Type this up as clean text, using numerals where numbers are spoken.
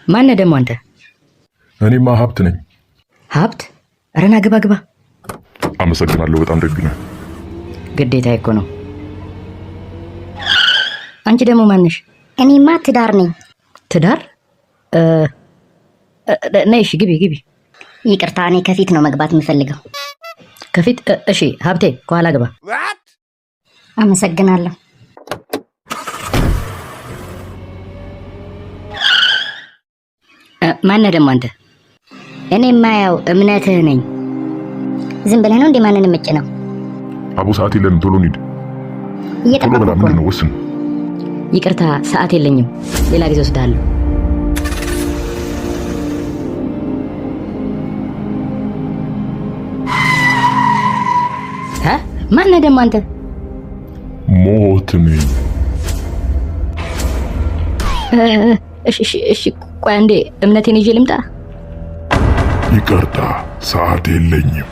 ማነህ ደግሞ አንተ? እኔማ ሀብት ነኝ። ሀብት? ረና ግባ ግባ። አመሰግናለሁ፣ በጣም ደግ ነህ። ግዴታ እኮ ነው። አንቺ ደግሞ ማነሽ? እኔማ ትዳር ነኝ። ትዳር? ነይ እሺ፣ ግቢ ግቢ። ይቅርታ፣ እኔ ከፊት ነው መግባት የምፈልገው። ከፊት? እሺ ሀብቴ፣ ከኋላ ግባ። አመሰግናለሁ። ማነህ ደግሞ አንተ? እኔማ ያው እምነትህ ነኝ። ዝም ብለህ ነው እንዴ ማንንም እጭ ነው? አቡ ሰዓት የለንም፣ ቶሎ እንሂድ። እየጠበቅኩ እኮ ነው። ወስን። ይቅርታ፣ ሰዓት የለኝም፣ ሌላ ጊዜ ወስዳለሁ። ማነህ ደግሞ አንተ? ሞት ነኝ። እሺ ቆይ አንዴ እምነቴን ይዤ ልምጣ። ይቅርታ፣ ሰዓት የለኝም።